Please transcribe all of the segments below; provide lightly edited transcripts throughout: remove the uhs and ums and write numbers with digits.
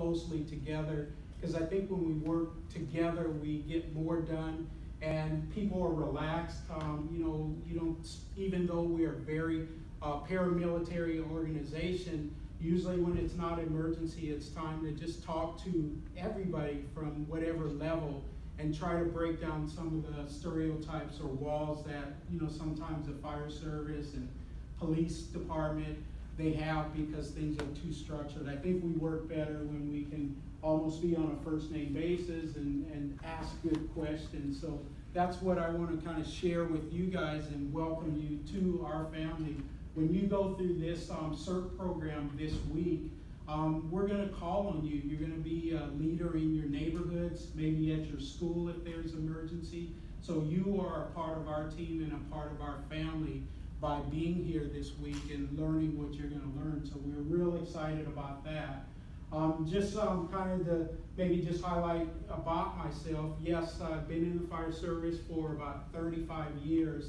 closely together, because I think when we work together, we get more done, and people are relaxed. You don't, even though we are very paramilitary organization, usually when it's not an emergency, it's time to just talk to everybody from whatever level and try to break down some of the stereotypes or walls that, sometimes the fire service and police department, they have, because things are too structured. I think we work better when we can almost be on a first name basis and ask good questions. So that's what I want to kind of share with you guys and welcome you to our family. When you go through this CERT program this week, we're going to call on you. You're going to be a leader in your neighborhoods, maybe at your school if there's emergency. So you are a part of our team and a part of our family by being here this week and learning what you're going to learn. So we're real excited about that. Kind of to maybe just highlight about myself. Yes, I've been in the fire service for about 35 years.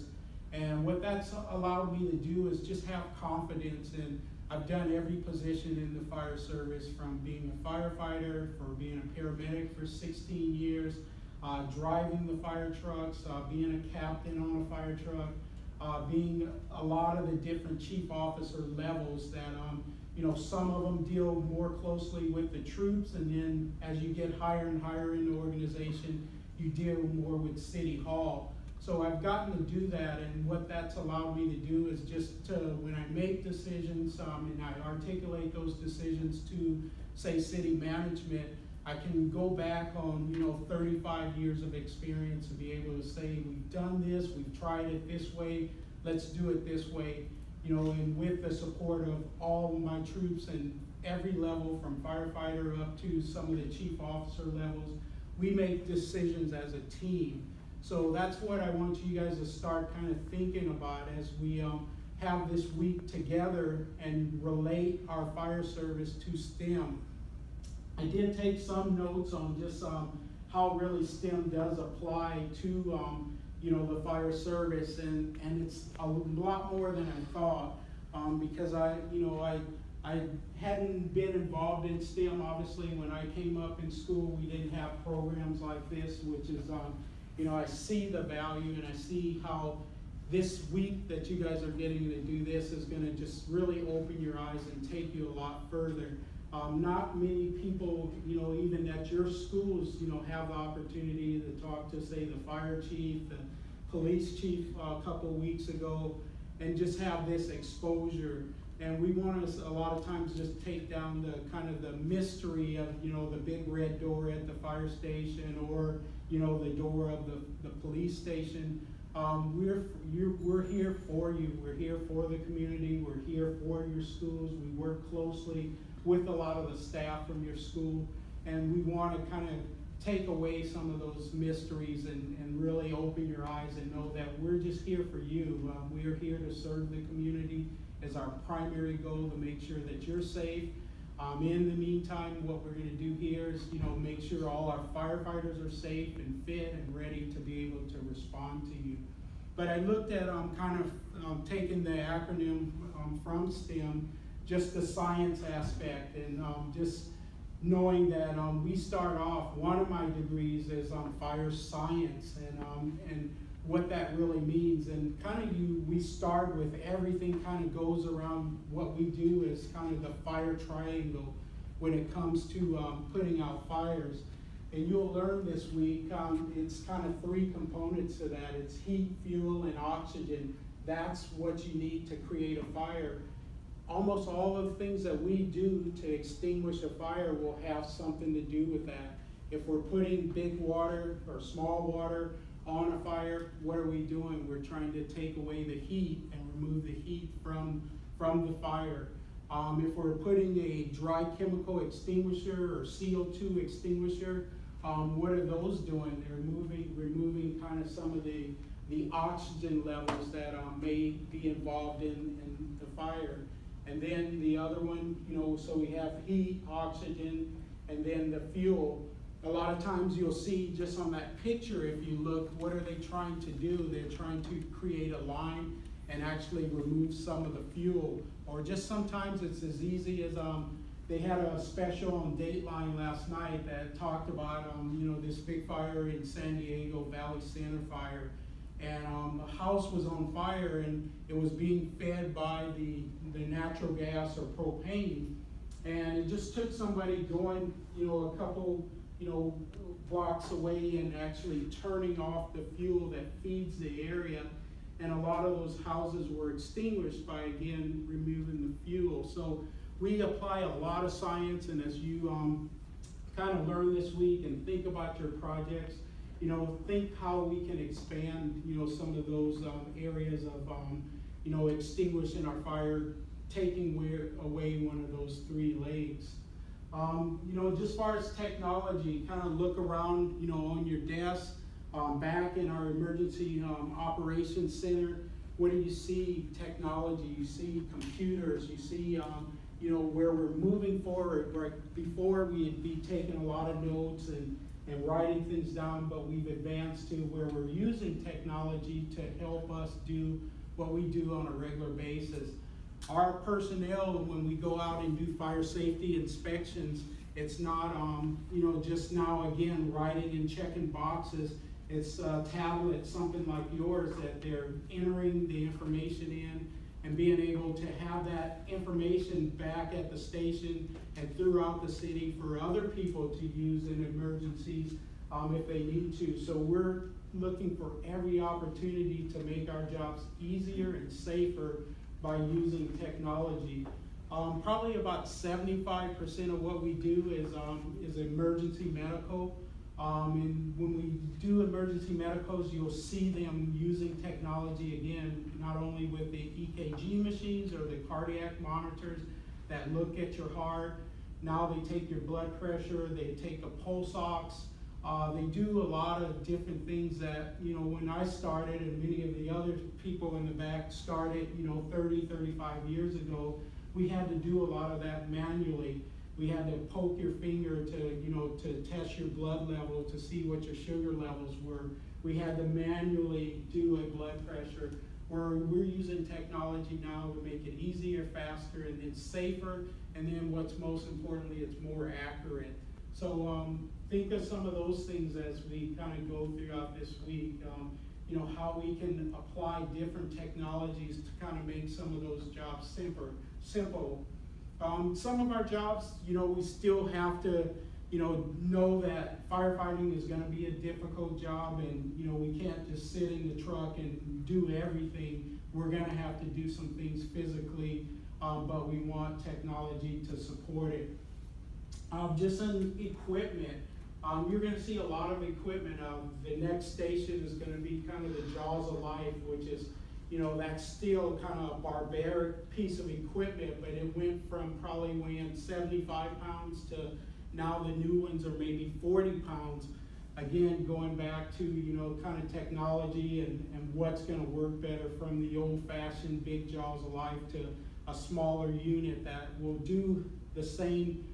And what that's allowed me to do is just have confidence in, I've done every position in the fire service, from being a firefighter, for being a paramedic for 16 years, driving the fire trucks, being a captain on a fire truck, being a lot of the different chief officer levels that, some of them deal more closely with the troops, and then as you get higher and higher in the organization, you deal more with City Hall. So I've gotten to do that, and what that's allowed me to do is just to, when I make decisions and I articulate those decisions to, say, city management, I can go back on 35 years of experience and be able to say, we've done this, we've tried it this way, let's do it this way, and with the support of all my troops and every level from firefighter up to some of the chief officer levels, we make decisions as a team. So that's what I want you guys to start kind of thinking about as we have this week together and relate our fire service to STEM. I did take some notes on just how really STEM does apply to the fire service, and it's a lot more than I thought, because I hadn't been involved in STEM. Obviously, when I came up in school, we didn't have programs like this, which is I see the value, and I see how this week that you guys are getting to do this is going to just really open your eyes and take you a lot further. Not many people, even at your schools, have the opportunity to talk to, say, the fire chief, the police chief a couple of weeks ago, and just have this exposure. And we want to, a lot of times, just take down the kind of the mystery of, the big red door at the fire station, or, the door of the police station. We're here for you. We're here for the community. We're here for your schools. We work closely with a lot of the staff from your school, and we want to kind of take away some of those mysteries and really open your eyes and know that we're just here for you. We are here to serve the community as our primary goal, to make sure that you're safe. In the meantime, what we're going to do here is, make sure all our firefighters are safe and fit and ready to be able to respond to you. But I looked at taking the acronym from STEM, just the science aspect, and just knowing that we start off, one of my degrees is fire science, and what that really means. And we start with everything kind of goes around what we do is kind of the fire triangle when it comes to putting out fires. And you'll learn this week, it's kind of three components to that. It's heat, fuel, and oxygen. That's what you need to create a fire. Almost all of the things that we do to extinguish a fire will have something to do with that. If we're putting big water or small water on a fire, what are we doing? We're trying to take away the heat and remove the heat from the fire. If we're putting a dry chemical extinguisher or CO2 extinguisher, what are those doing? They're removing kind of some of the oxygen levels that may be involved in the fire. And then the other one, so we have heat, oxygen, and then the fuel. A lot of times you'll see just on that picture, if you look, what are they trying to do? They're trying to create a line and actually remove some of the fuel. Or just sometimes it's as easy as they had a special on Dateline last night that talked about, this big fire in San Diego, Valley Center fire. And the house was on fire and it was being fed by the natural gas or propane. And it just took somebody going, a couple, blocks away and actually turning off the fuel that feeds the area. And a lot of those houses were extinguished by, again, removing the fuel. So we apply a lot of science, and as you kind of learn this week and think about your projects, think how we can expand, some of those areas of, extinguishing our fire, taking away one of those three legs. Just as far as technology, kind of look around, on your desk, back in our emergency operations center. What do you see? Technology. You see computers. You see, where we're moving forward. Right before, we'd be taking a lot of notes and writing things down, but we've advanced to where we're using technology to help us do what we do on a regular basis. Our personnel, when we go out and do fire safety inspections, it's not, just now, again, writing and checking boxes. It's a tablet, something like yours, that they're entering the information in and being able to have that information back at the station and throughout the city for other people to use in emergencies if they need to. So we're looking for every opportunity to make our jobs easier and safer by using technology. Probably about 75% of what we do is emergency medical. And when we do emergency medicals, you'll see them using technology, again, not only with the EKG machines or the cardiac monitors that look at your heart. Now they take your blood pressure, they take a pulse ox. They do a lot of different things that, when I started and many of the other people in the back started, 30, 35 years ago, we had to do a lot of that manually. We had to poke your finger to test your blood level to see what your sugar levels were. We had to manually do a blood pressure. We're using technology now to make it easier, faster, and then safer. And then what's most importantly, it's more accurate. So think of some of those things as we kind of go throughout this week. How we can apply different technologies to kind of make some of those jobs simple. Some of our jobs, we still have to, know that firefighting is going to be a difficult job, and we can't just sit in the truck and do everything. We're going to have to do some things physically, but we want technology to support it. Just in equipment, you're going to see a lot of equipment. The next station is going to be kind of the Jaws of Life, which is, that's still kind of a barbaric piece of equipment, but it went from probably weighing 75 pounds to now the new ones are maybe 40 pounds. Again, going back to, kind of technology and what's going to work better from the old-fashioned big Jaws of Life to a smaller unit that will do the same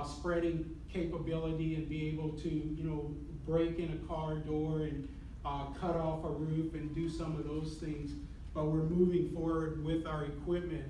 spreading capability and be able to, break in a car door and cut off a roof and do some of those things. But we're moving forward with our equipment.